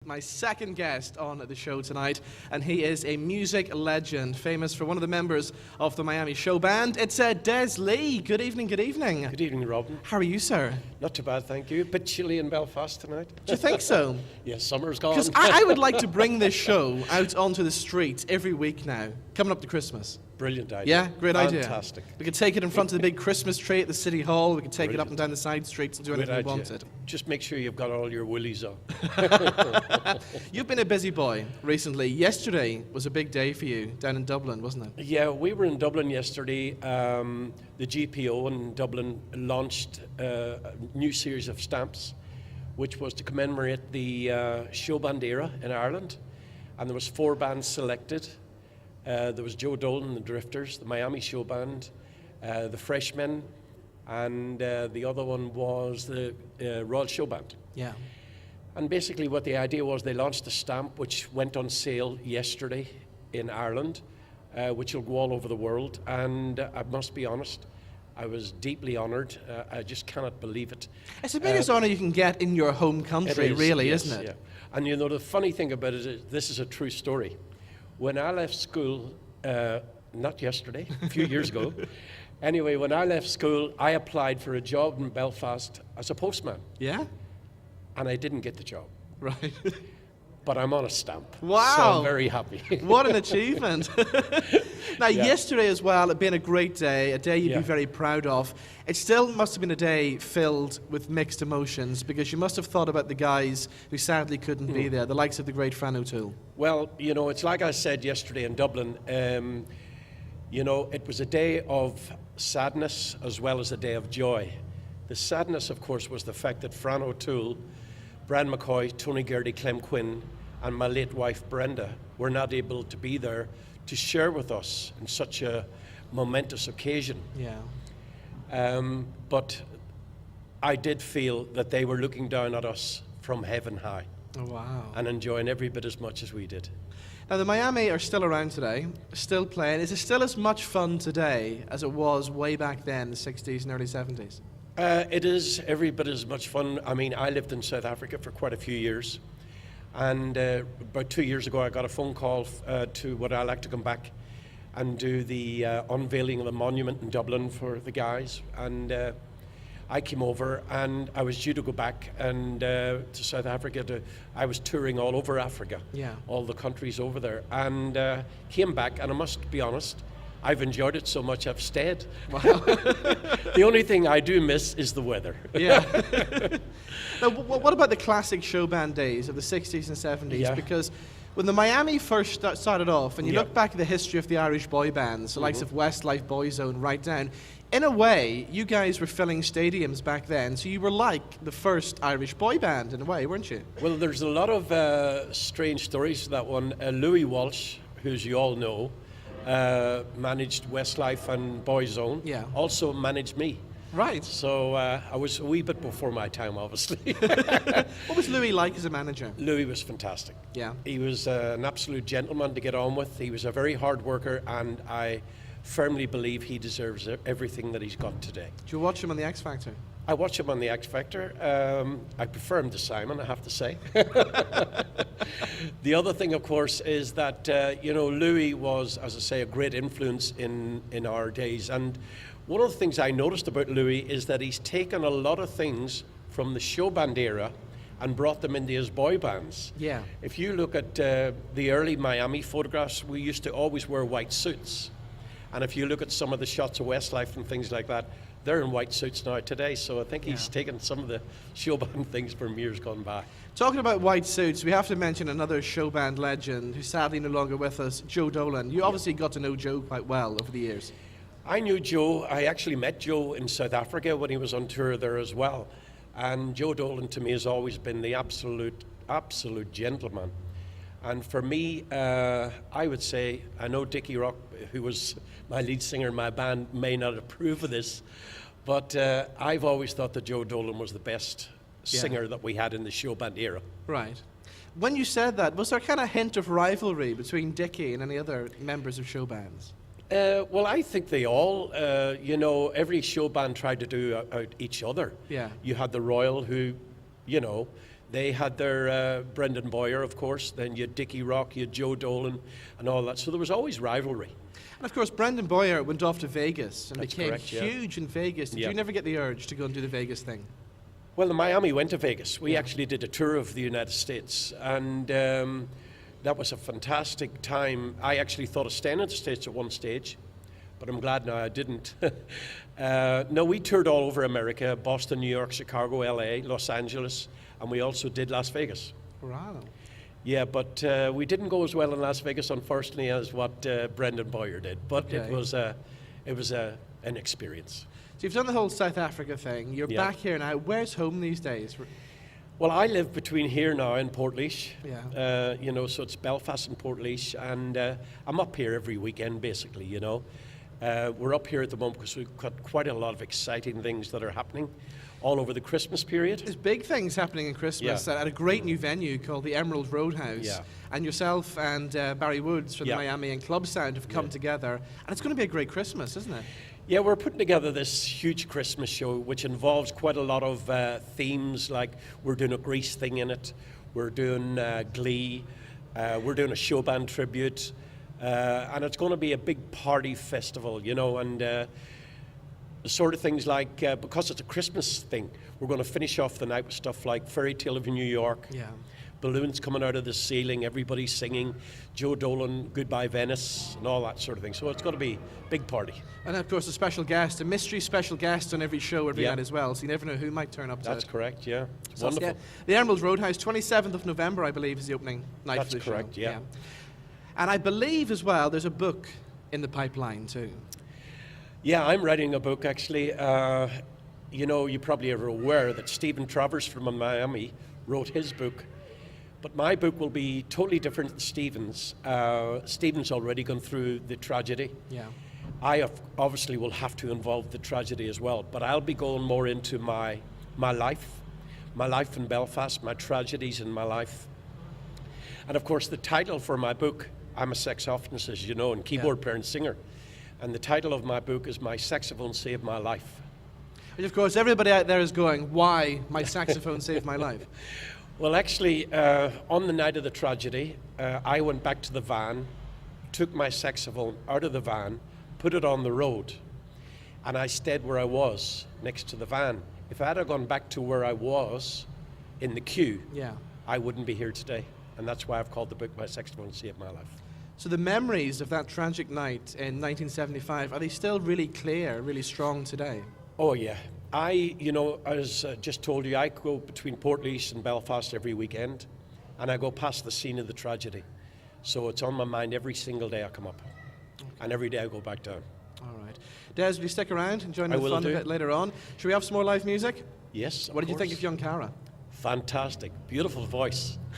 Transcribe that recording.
My second guest on the show tonight, and he is a music legend, famous for one of the members of the Miami Showband. It's Des Lee. Good evening, good evening. Good evening, Robin. How are you, sir? Not too bad, thank you. Bit chilly in Belfast tonight. Do you think so? Yes, summer's gone. Because I would like to bring this show out onto the streets every week now, coming up to Christmas. Brilliant idea. Yeah, great idea. Fantastic. We could take it in front of the big Christmas tree at the City Hall. We could take it up and down the side streets and do anything we wanted. Just make sure you've got all your woolies on. You've been a busy boy recently. Yesterday was a big day for you down in Dublin, wasn't it? Yeah, we were in Dublin yesterday. The GPO in Dublin launched a new series of stamps, which was to commemorate the Showband era in Ireland. And there was 4 bands selected. There was Joe Dolan, the Drifters, the Miami Showband, the Freshmen, and the other one was the Royal Showband. Yeah. And basically what the idea was, they launched a stamp which went on sale yesterday in Ireland, which will go all over the world. And I must be honest, I was deeply honoured. I just cannot believe it. It's the biggest honour you can get in your home country, really, yes, isn't it? Yeah. And you know, the funny thing about it is, this is a true story. When I left school, not yesterday, a few years ago, anyway, when I left school, I applied for a job in Belfast as a postman. Yeah? And I didn't get the job. Right. But I'm on a stamp. Wow. So I'm very happy. What an achievement. Now, yesterday as well, it been a great day, a day you'd be very proud of. It still must have been a day filled with mixed emotions, because you must have thought about the guys who sadly couldn't be there, the likes of the great Fran O'Toole. Well, you know, it's like I said yesterday in Dublin, you know, it was a day of sadness as well as a day of joy. The sadness, of course, was the fact that Fran O'Toole, Brian McCoy, Tony Gurdy, Clem Quinn, and my late wife Brenda were not able to be there to share with us in such a momentous occasion. Yeah. But I did feel that they were looking down at us from heaven high. Oh, wow. And enjoying every bit as much as we did. Now, the Miami are still around today, still playing. Is it still as much fun today as it was way back then, the 60s and early 70s? It is every bit as much fun. I mean, I lived in South Africa for quite a few years. And about 2 years ago, I got a phone call to would I like to come back and do the unveiling of the monument in Dublin for the guys. And I came over, and I was due to go back and to South Africa. I was touring all over Africa, all the countries over there, and came back. And I must be honest, I've enjoyed it so much I've stayed. Wow. The only thing I do miss is the weather. Yeah. Now, what about the classic Showband days of the 60s and 70s? Yeah. Because when the Miami first started off, and you look back at the history of the Irish boy bands, the likes of Westlife, Boyzone, right down, in a way, you guys were filling stadiums back then, so you were like the first Irish boy band in a way, weren't you? Well, there's a lot of strange stories to that one. Louis Walsh, who, as you all know, managed Westlife and Boyzone, also managed me. Right. So I was a wee bit before my time, obviously. What was Louis like as a manager? Louis was fantastic. Yeah. He was an absolute gentleman to get on with. He was a very hard worker, and I firmly believe he deserves everything that he's got today. Did you watch him on the X Factor? I watch him on the X Factor. I prefer him to Simon, I have to say. The other thing, of course, is that you know, Louis was, as I say, a great influence in our days. And one of the things I noticed about Louis is that he's taken a lot of things from the Showband era and brought them into his boy bands. Yeah. If you look at the early Miami photographs, we used to always wear white suits. And if you look at some of the shots of Westlife and things like that, they're in white suits now today. So I think he's taken some of the Showband things from years gone by. Talking about white suits, we have to mention another Showband legend who's sadly no longer with us, Joe Dolan. You obviously got to know Joe quite well over the years. I knew Joe. I actually met Joe in South Africa when he was on tour there as well. And Joe Dolan to me has always been the absolute gentleman. And for me, I would say, I know Dickie Rock, who was my lead singer in my band, may not approve of this, but I've always thought that Joe Dolan was the best singer that we had in the Showband era. Right. When you said that, was there kind of hint of rivalry between Dickie and any other members of show bands? Well, I think they all, you know, every show band tried to do out each other. Yeah. You had the Royal, who, you know, They had their Brendan Boyer, of course. Then you had Dickie Rock, you had Joe Dolan, and all that. So there was always rivalry. And of course, Brendan Boyer went off to Vegas and That's became correct, yeah. huge in Vegas. Did you never get the urge to go and do the Vegas thing? Well, the Miami went to Vegas. We actually did a tour of the United States, and that was a fantastic time. I actually thought of staying in the States at one stage, but I'm glad now I didn't. No, we toured all over America: Boston, New York, Chicago, LA, Los Angeles, and we also did Las Vegas. Wow. Yeah, but we didn't go as well in Las Vegas, unfortunately, as what Brendan Boyer did. But Okay. it was an experience. So you've done the whole South Africa thing. You're back here now. Where's home these days? Well, I live between here now and Portlaoise. Yeah. You know, so it's Belfast and Portlaoise, and I'm up here every weekend, basically. You know, we're up here at the moment because we've got quite a lot of exciting things that are happening all over the Christmas period. There's big things happening in Christmas at a great new venue called the Emerald Roadhouse. Yeah. And yourself and Barry Woods from the Yeah. Miami and Club Sound have come together. And it's going to be a great Christmas, isn't it? Yeah, we're putting together this huge Christmas show, which involves quite a lot of themes, like we're doing a Grease thing in it, we're doing Glee, we're doing a Showband tribute, and it's going to be a big party festival, you know, and the sort of things like, because it's a Christmas thing, we're going to finish off the night with stuff like Fairy Tale of New York, Yeah. balloons coming out of the ceiling, everybody singing, Joe Dolan, Goodbye Venice, and all that sort of thing. So it's going to be a big party. And of course, a special guest, a mystery special guest on every show every Yeah. night as well. So you never know who might turn up to That's it. correct, yeah. It's So, wonderful. yeah, the Emerald Roadhouse, 27th of November, I believe, is the opening night That's for the correct, show. yeah. And I believe as well, there's a book in the pipeline too. Yeah, I'm writing a book actually. You know, you probably are aware that Stephen Travers from Miami wrote his book, but my book will be totally different than Stephen's. Stephen's already gone through the tragedy. Yeah. I obviously will have to involve the tragedy as well, but I'll be going more into my life in Belfast, my tragedies in my life. And of course, the title for my book, I'm a saxophonist, as you know, and keyboard player and singer. And the title of my book is My Saxophone Saved My Life. And of course, everybody out there is going, why my saxophone saved my life? Well, actually, on the night of the tragedy, I went back to the van, took my saxophone out of the van, put it on the road, and I stayed where I was, next to the van. If I had gone back to where I was in the queue, Yeah. I wouldn't be here today. And that's why I've called the book My Saxophone Saved My Life. So the memories of that tragic night in 1975, are they still really clear, really strong today? Oh, yeah. You know, as just told you, I go between Portlaoise and Belfast every weekend, and I go past the scene of the tragedy. So it's on my mind every single day I come up, and every day I go back down. All right. Des, will you stick around and join I the will fun a do. bit later on? Should we have some more live music? Yes, What did you think of young Cara? Fantastic. Beautiful voice.